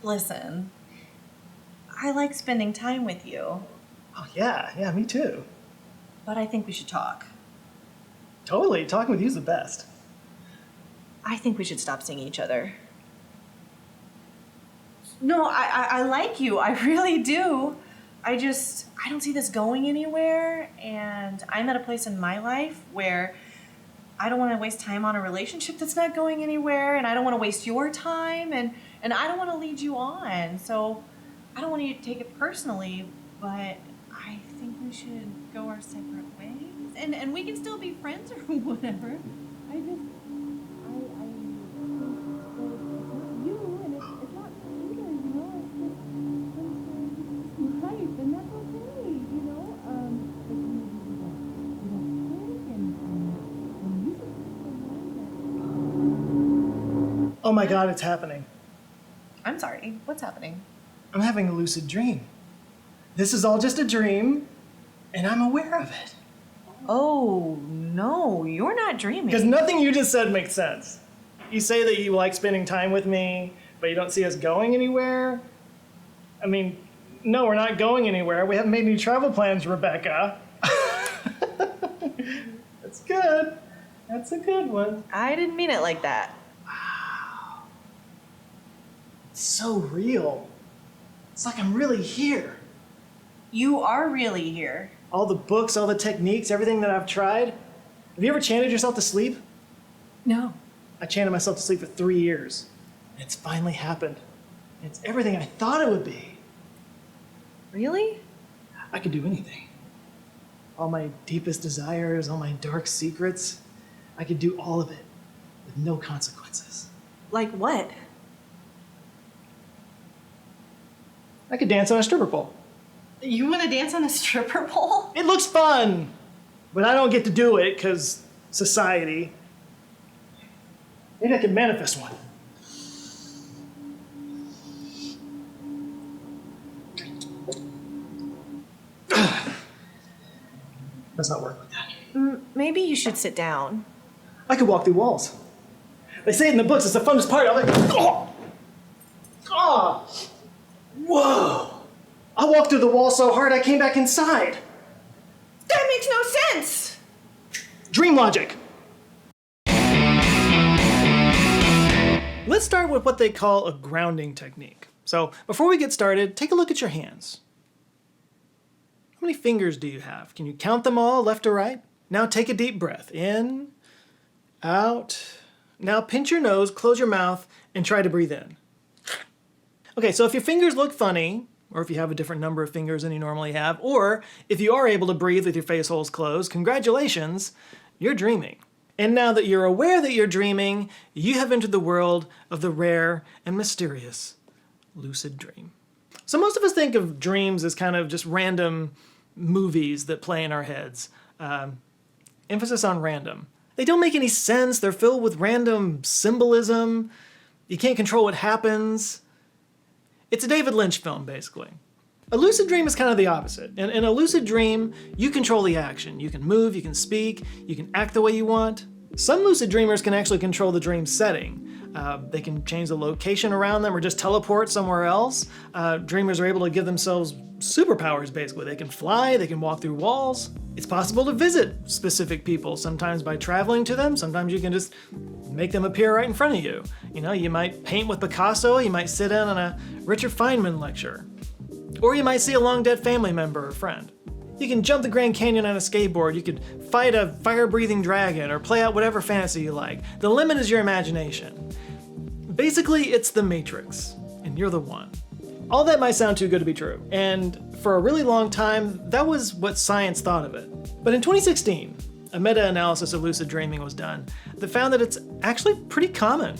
Listen, I like spending time with you, Oh, yeah, me too. but I think we should talk. Totally, talking with you is the best. I think we should stop seeing each other. No, I like you. I really do. I don't see this going anywhere, and I'm at a place in my life where I don't want to waste time on a relationship that's not going anywhere, and I don't want to waste your time, and I don't want to lead you on. So I don't want you to take it personally, but I think we should go our separate ways. And we can still be friends or whatever. I think you, and it's not either, you know, it's just life, and that's okay, you know? But you don't think, and you should. Oh my God, it's happening. I'm sorry, what's happening? I'm having a lucid dream. This is all just a dream, and I'm aware of it. Oh, no, you're not dreaming. Because nothing you just said makes sense. You say that you like spending time with me, but you don't see us going anywhere. I mean, no, we're not going anywhere. We haven't made any travel plans, Rebecca. That's good. That's a good one. I didn't mean it like that. Wow. It's so real. It's like I'm really here. You are really here. All the books, all the techniques, everything that I've tried. Have you ever chanted yourself to sleep? No. I chanted myself to sleep for 3 years. And it's finally happened. It's everything I thought it would be. Really? I could do anything. All my deepest desires, all my dark secrets. I could do all of it with no consequences. Like what? I could dance on a stripper pole. You want to dance on a stripper pole? It looks fun, but I don't get to do it because society. Maybe I can manifest one. Does not work like that. Maybe you should sit down. I could walk through walls. They say it in the books, it's the funnest part. I'm like, oh! Oh! Whoa! I walked through the wall so hard I came back inside. That makes no sense! Dream logic. Let's start with what they call a grounding technique. So before we get started, take a look at your hands. How many fingers do you have? Can you count them all left to right? Now take a deep breath. In, out. Now pinch your nose, close your mouth, and try to breathe in. Okay, so if your fingers look funny, or if you have a different number of fingers than you normally have, or if you are able to breathe with your face holes closed, congratulations, you're dreaming. And now that you're aware that you're dreaming, you have entered the world of the rare and mysterious lucid dream. So most of us think of dreams as kind of just random movies that play in our heads. Emphasis on random. They don't make any sense. They're filled with random symbolism. You can't control what happens. It's a David Lynch film, basically. A lucid dream is kind of the opposite. In a lucid dream, you control the action. You can move, you can speak, you can act the way you want. Some lucid dreamers can actually control the dream setting. They can change the location around them or just teleport somewhere else. Dreamers are able to give themselves superpowers, basically. They can fly, they can walk through walls. It's possible to visit specific people, sometimes by traveling to them, sometimes you can just make them appear right in front of you. You know, you might paint with Picasso, you might sit in on a Richard Feynman lecture. Or you might see a long-dead family member or friend. You can jump the Grand Canyon on a skateboard, you could fight a fire-breathing dragon, or play out whatever fantasy you like. The limit is your imagination. Basically, it's the Matrix, and you're the one. All that might sound too good to be true, and for a really long time, that was what science thought of it. But in 2016, a meta-analysis of lucid dreaming was done that found that it's actually pretty common.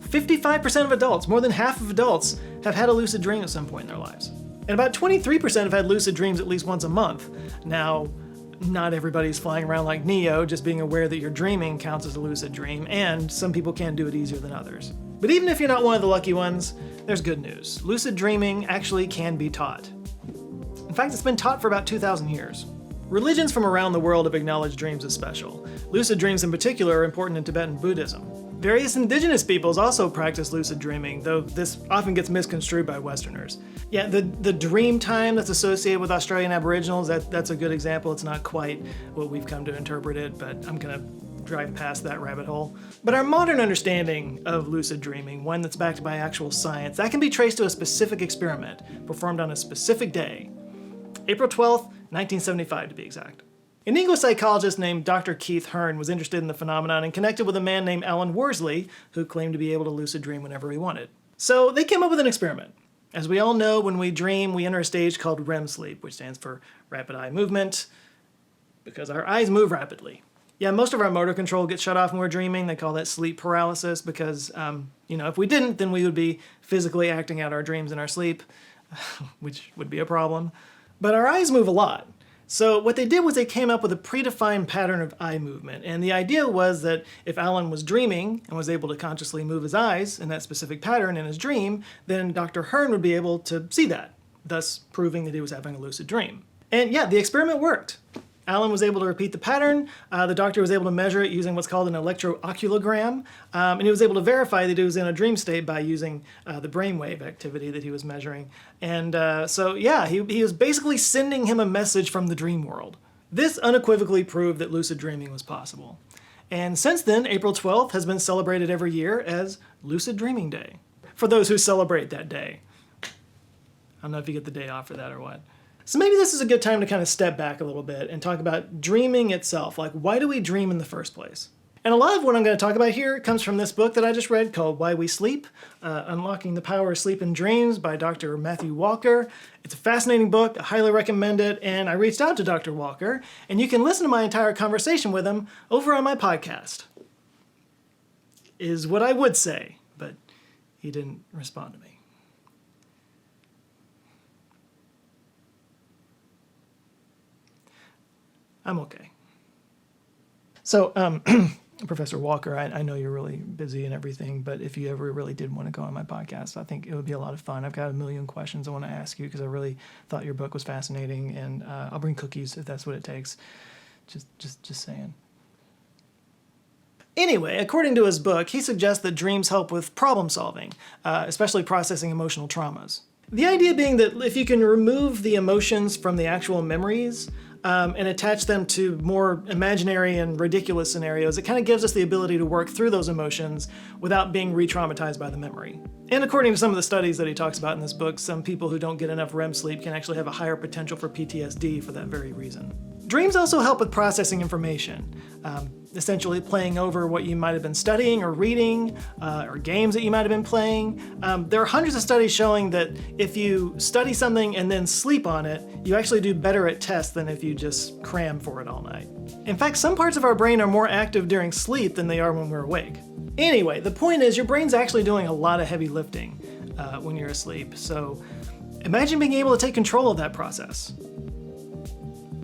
55% of adults, more than half of adults, have had a lucid dream at some point in their lives. And about 23% have had lucid dreams at least once a month. Now, not everybody's flying around like Neo, just being aware that you're dreaming counts as a lucid dream, and some people can do it easier than others. But even if you're not one of the lucky ones, there's good news. Lucid dreaming actually can be taught. In fact, it's been taught for about 2,000 years. Religions from around the world have acknowledged dreams as special. Lucid dreams in particular are important in Tibetan Buddhism. Various indigenous peoples also practice lucid dreaming, though this often gets misconstrued by Westerners. Yeah, the dream time that's associated with Australian Aboriginals, that's a good example. It's not quite what we've come to interpret it, but I'm gonna drive past that rabbit hole. But our modern understanding of lucid dreaming, one that's backed by actual science, that can be traced to a specific experiment performed on a specific day. April 12th, 1975 to be exact. An English psychologist named Dr. Keith Hearne was interested in the phenomenon and connected with a man named Alan Worsley, who claimed to be able to lucid dream whenever he wanted. So they came up with an experiment. As we all know, when we dream, we enter a stage called REM sleep, which stands for rapid eye movement, because our eyes move rapidly. Yeah, most of our motor control gets shut off when we're dreaming. They call that sleep paralysis because, if we didn't, then we would be physically acting out our dreams in our sleep, which would be a problem. But our eyes move a lot. So what they did was they came up with a predefined pattern of eye movement. And the idea was that if Alan was dreaming and was able to consciously move his eyes in that specific pattern in his dream, then Dr. Hearne would be able to see that, thus proving that he was having a lucid dream. And yeah, the experiment worked. Alan was able to repeat the pattern. The doctor was able to measure it using what's called an electrooculogram. And he was able to verify that he was in a dream state by using the brainwave activity that he was measuring. And he was basically sending him a message from the dream world. This unequivocally proved that lucid dreaming was possible. And since then, April 12th has been celebrated every year as Lucid Dreaming Day. For those who celebrate that day. I don't know if you get the day off for that or what. So maybe this is a good time to kind of step back a little bit and talk about dreaming itself. Like, why do we dream in the first place? And a lot of what I'm going to talk about here comes from this book that I just read called Why We Sleep, Unlocking the Power of Sleep and Dreams by Dr. Matthew Walker. It's a fascinating book. I highly recommend it. And I reached out to Dr. Walker, and you can listen to my entire conversation with him over on my podcast, is what I would say, but he didn't respond to me. I'm okay. So, Professor Walker, I know you're really busy and everything, but if you ever really did want to go on my podcast, I think it would be a lot of fun. I've got a million questions I want to ask you because I really thought your book was fascinating, and I'll bring cookies if that's what it takes. Just saying. Anyway, according to his book, he suggests that dreams help with problem solving, especially processing emotional traumas. The idea being that if you can remove the emotions from the actual memories, and attach them to more imaginary and ridiculous scenarios, it kind of gives us the ability to work through those emotions without being re-traumatized by the memory. And according to some of the studies that he talks about in this book, some people who don't get enough REM sleep can actually have a higher potential for PTSD for that very reason. Dreams also help with processing information, essentially playing over what you might have been studying or reading, or games that you might have been playing. There are hundreds of studies showing that if you study something and then sleep on it, you actually do better at tests than if you just cram for it all night. In fact, some parts of our brain are more active during sleep than they are when we're awake. Anyway, the point is your brain's actually doing a lot of heavy lifting when you're asleep, so imagine being able to take control of that process.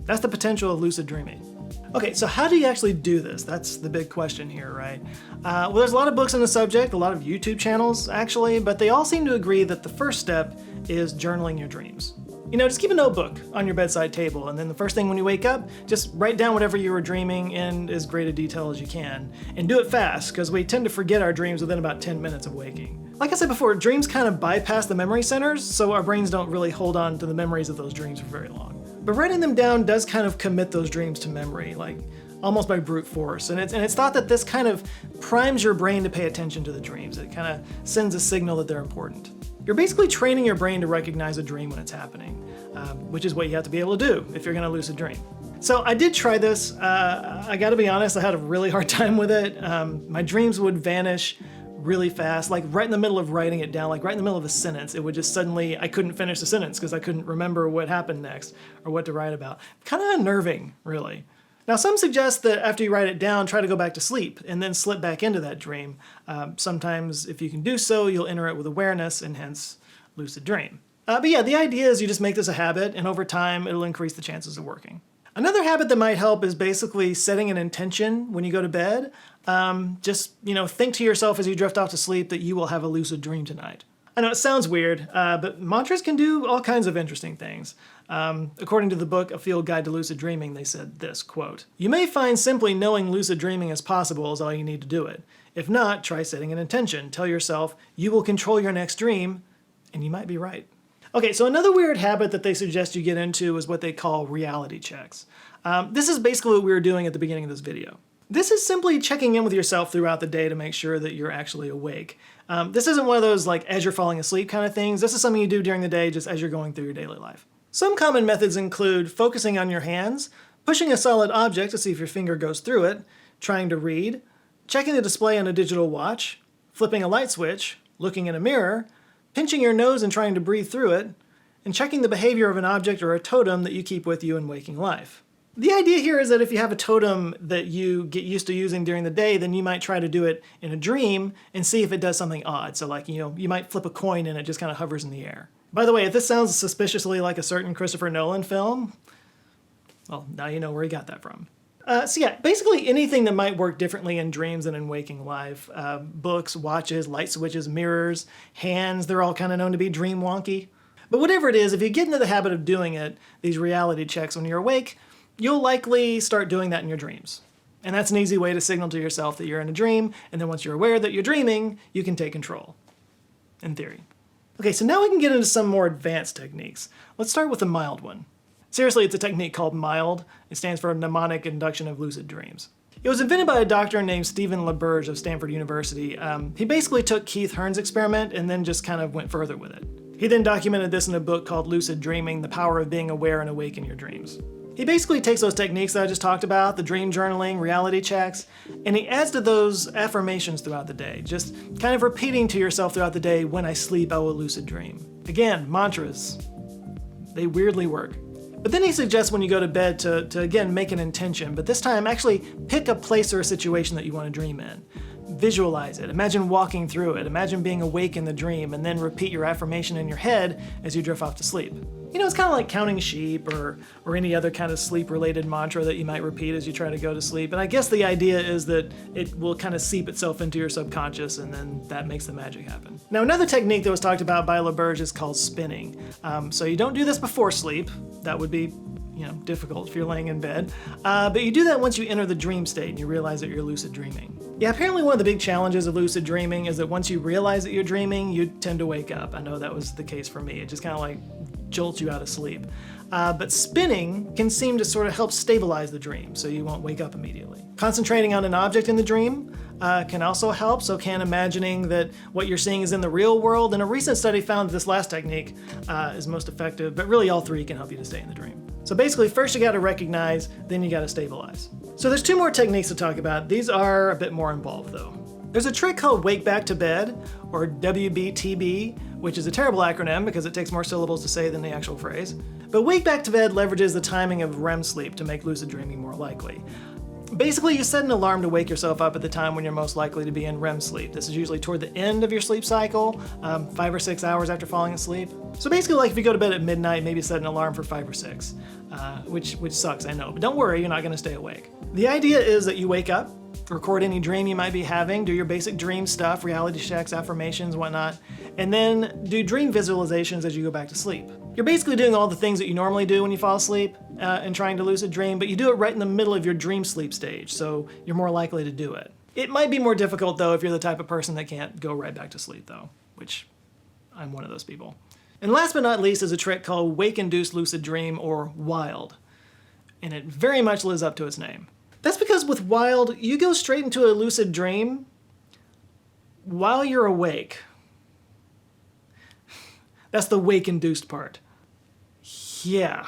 That's the potential of lucid dreaming. Okay, so how do you actually do this? That's the big question here, right? Well, there's a lot of books on the subject, a lot of YouTube channels actually, but they all seem to agree that the first step is journaling your dreams. Just keep a notebook on your bedside table, and then the first thing when you wake up, just write down whatever you were dreaming in as great a detail as you can. And do it fast, because we tend to forget our dreams within about 10 minutes of waking. Like I said before, dreams kind of bypass the memory centers, so our brains don't really hold on to the memories of those dreams for very long. But writing them down does kind of commit those dreams to memory, like almost by brute force. And it's thought that this kind of primes your brain to pay attention to the dreams. It kind of sends a signal that they're important. You're basically training your brain to recognize a dream when it's happening, which is what you have to be able to do if you're going to lucid dream. So I did try this. I got to be honest, I had a really hard time with it. My dreams would vanish really fast, like right in the middle of writing it down, like right in the middle of a sentence. It would just suddenly, I couldn't finish the sentence because I couldn't remember what happened next or what to write about. Kind of unnerving, really. Now, some suggest that after you write it down, try to go back to sleep and then slip back into that dream. Sometimes, if you can do so, you'll enter it with awareness and hence lucid dream. But yeah, the idea is you just make this a habit, and over time, it'll increase the chances of working. Another habit that might help is basically setting an intention when you go to bed. Just think to yourself as you drift off to sleep that you will have a lucid dream tonight. I know it sounds weird, but mantras can do all kinds of interesting things. According to the book A Field Guide to Lucid Dreaming, they said this, quote, "You may find simply knowing lucid dreaming is possible is all you need to do it. If not, try setting an intention. Tell yourself you will control your next dream, and you might be right." Okay, so another weird habit that they suggest you get into is what they call reality checks. This is basically what we were doing at the beginning of this video. This is simply checking in with yourself throughout the day to make sure that you're actually awake. This isn't one of those like as you're falling asleep kind of things. This is something you do during the day just as you're going through your daily life. Some common methods include focusing on your hands, pushing a solid object to see if your finger goes through it, trying to read, checking the display on a digital watch, flipping a light switch, looking in a mirror, pinching your nose and trying to breathe through it, and checking the behavior of an object or a totem that you keep with you in waking life. The idea here is that if you have a totem that you get used to using during the day, then you might try to do it in a dream and see if it does something odd. So like, you might flip a coin and it just kind of hovers in the air. By the way, if this sounds suspiciously like a certain Christopher Nolan film, well, now you know where he got that from. So yeah, basically anything that might work differently in dreams than in waking life. Books, watches, light switches, mirrors, hands, they're all kind of known to be dream wonky. But whatever it is, if you get into the habit of doing it, these reality checks when you're awake, you'll likely start doing that in your dreams. And that's an easy way to signal to yourself that you're in a dream, and then once you're aware that you're dreaming, you can take control. In theory. Okay, so now we can get into some more advanced techniques. Let's start with the mild one. Seriously, it's a technique called MILD. It stands for Mnemonic Induction of Lucid Dreams. It was invented by a doctor named Stephen LaBerge of Stanford University. He basically took Keith Hearne's experiment and then just kind of went further with it. He then documented this in a book called Lucid Dreaming, The Power of Being Aware and Awake in Your Dreams. He basically takes those techniques that I just talked about, the dream journaling, reality checks, and he adds to those affirmations throughout the day, just kind of repeating to yourself throughout the day, when I sleep, I will lucid dream. Again, mantras. They weirdly work. But then he suggests when you go to bed to again, make an intention, but this time actually pick a place or a situation that you want to dream in. Visualize it. Imagine walking through it. Imagine being awake in the dream, and then repeat your affirmation in your head as you drift off to sleep. You know, it's kind of like counting sheep or any other kind of sleep-related mantra that you might repeat as you try to go to sleep. And I guess the idea is that it will kind of seep itself into your subconscious, and then that makes the magic happen. Now, another technique that was talked about by LaBerge is called spinning. So you don't do this before sleep. That would be difficult if you're laying in bed. But you do that once you enter the dream state and you realize that you're lucid dreaming. Yeah, apparently one of the big challenges of lucid dreaming is that once you realize that you're dreaming, you tend to wake up. I know that was the case for me. It just kind of like jolts you out of sleep. But spinning can seem to sort of help stabilize the dream so you won't wake up immediately. Concentrating on an object in the dream can also help, so can imagining that what you're seeing is in the real world. And a recent study found that this last technique is most effective, but really all three can help you to stay in the dream. So basically, first you got to recognize, then you got to stabilize. So there's two more techniques to talk about. These are a bit more involved though. There's a trick called Wake Back to Bed, or WBTB, which is a terrible acronym because it takes more syllables to say than the actual phrase. But Wake Back to Bed leverages the timing of REM sleep to make lucid dreaming more likely. Basically, you set an alarm to wake yourself up at the time when you're most likely to be in REM sleep. This is usually toward the end of your sleep cycle, 5 or 6 hours after falling asleep. So basically, like if you go to bed at midnight, maybe set an alarm for 5 or 6, which sucks, I know. But don't worry, you're not going to stay awake. The idea is that you wake up, record any dream you might be having, do your basic dream stuff, reality checks, affirmations, whatnot, and then do dream visualizations as you go back to sleep. You're basically doing all the things that you normally do when you fall asleep and trying to lucid dream, but you do it right in the middle of your dream sleep stage, so you're more likely to do it. It might be more difficult though if you're the type of person that can't go right back to sleep though, which I'm one of those people. And last but not least is a trick called Wake-Induced Lucid Dream, or WILD, and it very much lives up to its name. That's because with WILD, you go straight into a lucid dream while you're awake. That's the wake-induced part. Yeah,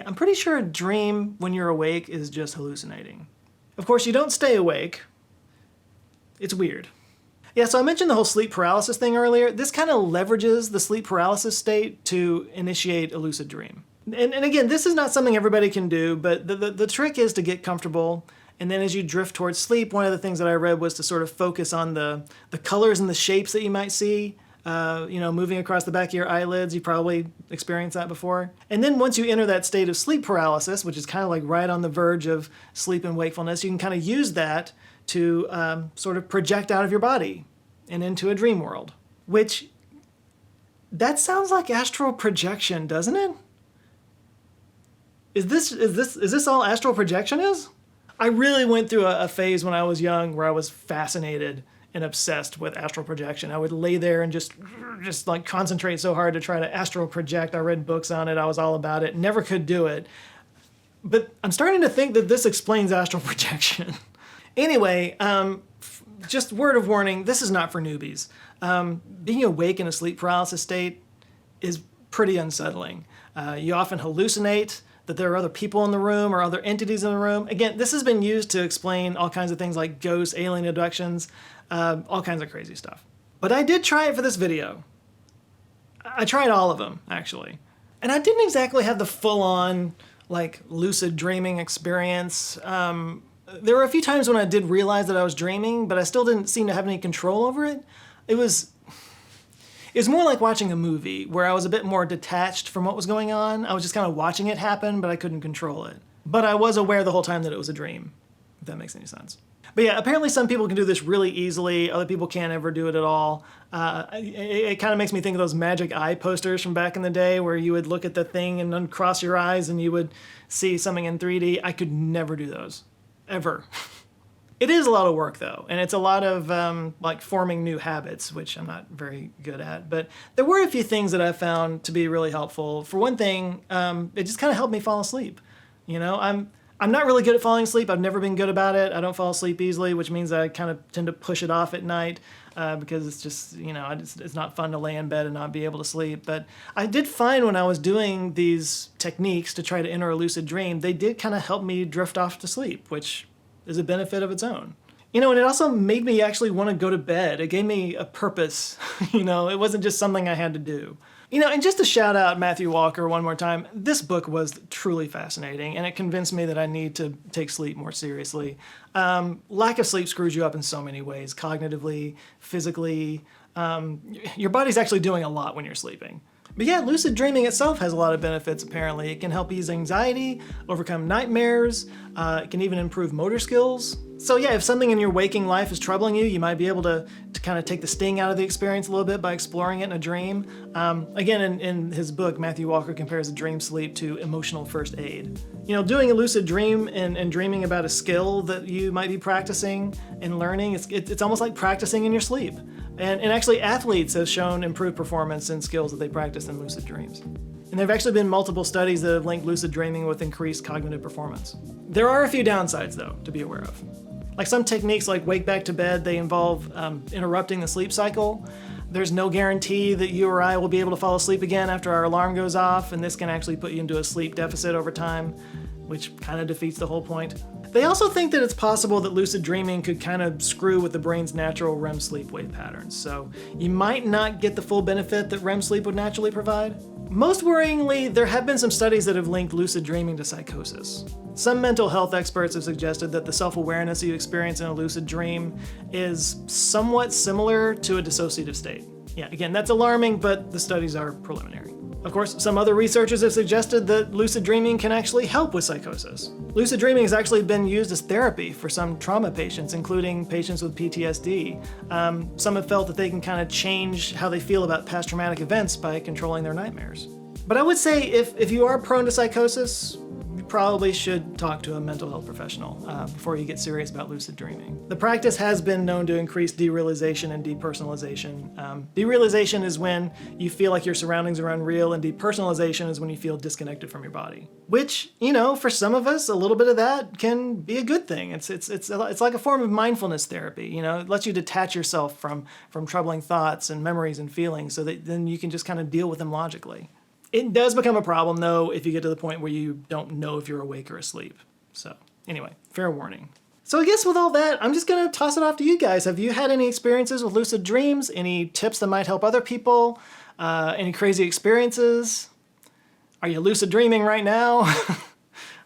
I'm pretty sure a dream when you're awake is just hallucinating. Of course, you don't stay awake. It's weird. Yeah, so I mentioned the whole sleep paralysis thing earlier. This kind of leverages the sleep paralysis state to initiate a lucid dream. And again, this is not something everybody can do, but the trick is to get comfortable. And then as you drift towards sleep, one of the things that I read was to sort of focus on the colors and the shapes that you might see, moving across the back of your eyelids. You probably experienced that before. And then once you enter that state of sleep paralysis, which is kind of like right on the verge of sleep and wakefulness, you can kind of use that to sort of project out of your body and into a dream world, which That sounds like astral projection, doesn't it? Is this all astral projection is? I really went through a phase when I was young where I was fascinated and obsessed with astral projection. I would lay there and just like concentrate so hard to try to astral project. I read books on it. I was all about it. Never could do it. But I'm starting to think that this explains astral projection. Anyway, just word of warning, this is not for newbies. Being awake in a sleep paralysis state is pretty unsettling. You often hallucinate that there are other people in the room or other entities in the room. Again, this has been used to explain all kinds of things like ghosts, alien abductions, all kinds of crazy stuff. But I did try it for this video. I tried all of them, actually. And I didn't exactly have the full-on, like, lucid dreaming experience. There were a few times when I did realize that I was dreaming, but I still didn't seem to have any control over it. It was more like watching a movie where I was a bit more detached from what was going on. I was just kind of watching it happen, but I couldn't control it. But I was aware the whole time that it was a dream, if that makes any sense. But yeah, apparently some people can do this really easily. Other people can't ever do it at all. It kind of makes me think of those magic eye posters from back in the day where you would look at the thing and uncross your eyes and you would see something in 3D. I could never do those, ever. It is a lot of work though, and it's a lot of like forming new habits, which I'm not very good at. But there were a few things that I found to be really helpful. For one thing, it just kind of helped me fall asleep. You know, I'm not really good at falling asleep. I've never been good about it. I don't fall asleep easily, which means I kind of tend to push it off at night because it's just, you know, it's not fun to lay in bed and not be able to sleep. But I did find when I was doing these techniques to try to enter a lucid dream, they did kind of help me drift off to sleep, which is a benefit of its own. You know, and it also made me actually want to go to bed. It gave me a purpose. You know, it wasn't just something I had to do. You know, and just to shout out Matthew Walker one more time, this book was truly fascinating, and it convinced me that I need to take sleep more seriously. Lack of sleep screws you up in so many ways, cognitively, physically. Your body's actually doing a lot when you're sleeping. But yeah, lucid dreaming itself has a lot of benefits, apparently. It can help ease anxiety, overcome nightmares, it can even improve motor skills. So yeah, if something in your waking life is troubling you, you might be able to kind of take the sting out of the experience a little bit by exploring it in a dream. Again, in his book, Matthew Walker compares a dream sleep to emotional first aid. You know, doing a lucid dream and dreaming about a skill that you might be practicing and learning, it's almost like practicing in your sleep. And actually, athletes have shown improved performance in skills that they practice in lucid dreams. And there have actually been multiple studies that have linked lucid dreaming with increased cognitive performance. There are a few downsides, though, to be aware of. Like some techniques like wake back to bed, they involve interrupting the sleep cycle. There's no guarantee that you or I will be able to fall asleep again after our alarm goes off, and this can actually put you into a sleep deficit over time, which kind of defeats the whole point. They also think that it's possible that lucid dreaming could kind of screw with the brain's natural REM sleep wave patterns, so you might not get the full benefit that REM sleep would naturally provide. Most worryingly, there have been some studies that have linked lucid dreaming to psychosis. Some mental health experts have suggested that the self-awareness you experience in a lucid dream is somewhat similar to a dissociative state. Yeah, again, that's alarming, but the studies are preliminary. Of course, some other researchers have suggested that lucid dreaming can actually help with psychosis. Lucid dreaming has actually been used as therapy for some trauma patients, including patients with PTSD. Some have felt that they can kind of change how they feel about past traumatic events by controlling their nightmares. But I would say if you are prone to psychosis, you probably should talk to a mental health professional before you get serious about lucid dreaming. The practice has been known to increase derealization and depersonalization. Derealization is when you feel like your surroundings are unreal, and depersonalization is when you feel disconnected from your body. Which, you know, for some of us, a little bit of that can be a good thing. It's like a form of mindfulness therapy. You know, it lets you detach yourself from troubling thoughts and memories and feelings, so that then you can just kind of deal with them logically. It does become a problem, though, if you get to the point where you don't know if you're awake or asleep. So, anyway, fair warning. So I guess with all that, I'm just going to toss it off to you guys. Have you had any experiences with lucid dreams? Any tips that might help other people? Any crazy experiences? Are you lucid dreaming right now?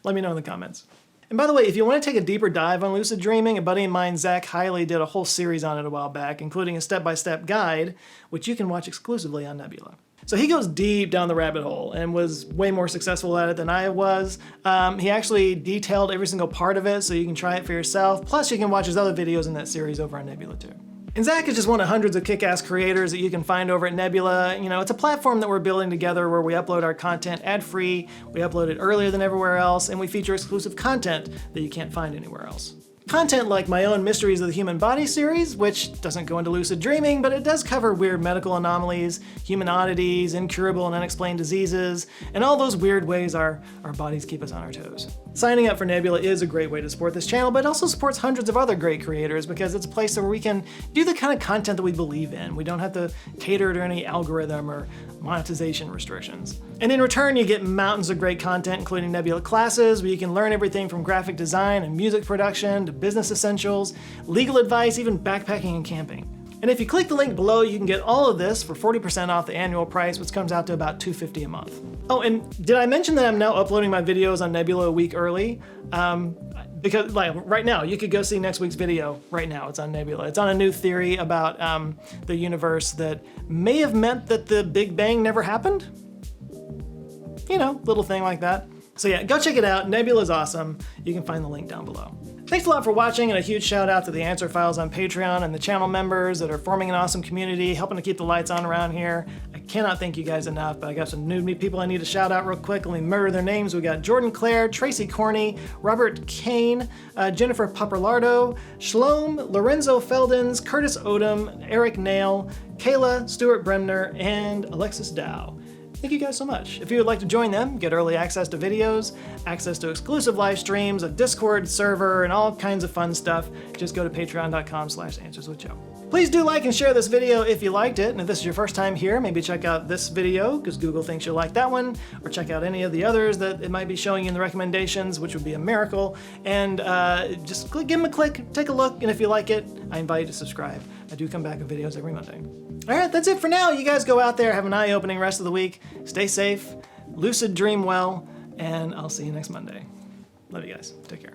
Let me know in the comments. And by the way, if you want to take a deeper dive on lucid dreaming, a buddy of mine, Zach Hiley, did a whole series on it a while back, including a step-by-step guide, which you can watch exclusively on Nebula. So he goes deep down the rabbit hole and was way more successful at it than I was. He actually detailed every single part of it, so you can try it for yourself. Plus, you can watch his other videos in that series over on Nebula too. And Zach is just one of hundreds of kick-ass creators that you can find over at Nebula. You know, it's a platform that we're building together where we upload our content ad-free, we upload it earlier than everywhere else, and we feature exclusive content that you can't find anywhere else. Content like my own Mysteries of the Human Body series, which doesn't go into lucid dreaming, but it does cover weird medical anomalies, human oddities, incurable and unexplained diseases, and all those weird ways our bodies keep us on our toes. Signing up for Nebula is a great way to support this channel, but it also supports hundreds of other great creators because it's a place where we can do the kind of content that we believe in. We don't have to cater to any algorithm or monetization restrictions. And in return, you get mountains of great content, including Nebula classes, where you can learn everything from graphic design and music production to business essentials, legal advice, even backpacking and camping. And if you click the link below, you can get all of this for 40% off the annual price, which comes out to about $250 a month. Oh, and did I mention that I'm now uploading my videos on Nebula a week early? Because like right now, you could go see next week's video right now. It's on Nebula. It's on a new theory about the universe that may have meant that the Big Bang never happened. You know, little thing like that. So yeah, go check it out. Nebula's awesome. You can find the link down below. Thanks a lot for watching, and a huge shout out to the Answer Files on Patreon and the channel members that are forming an awesome community, helping to keep the lights on around here. I cannot thank you guys enough, but I got some new people I need to shout out real quick. Let me murder their names. We got Jordan Clare, Tracy Corney, Robert Kane, Jennifer Papalardo, Shlom, Lorenzo Feldens, Curtis Odom, Eric Nail, Kayla, Stuart Bremner, and Alexis Dow. Thank you guys so much. If you would like to join them, get early access to videos, access to exclusive live streams, a Discord server, and all kinds of fun stuff, just go to patreon.com/answerswithjoe. Please do like and share this video if you liked it, and if this is your first time here, maybe check out this video, because Google thinks you'll like that one, or check out any of the others that it might be showing you in the recommendations, which would be a miracle, and just give them a click, take a look, and if you like it, I invite you to subscribe. I do come back with videos every Monday. All right, that's it for now. You guys go out there, have an eye-opening rest of the week, stay safe, lucid dream well, and I'll see you next Monday. Love you guys. Take care.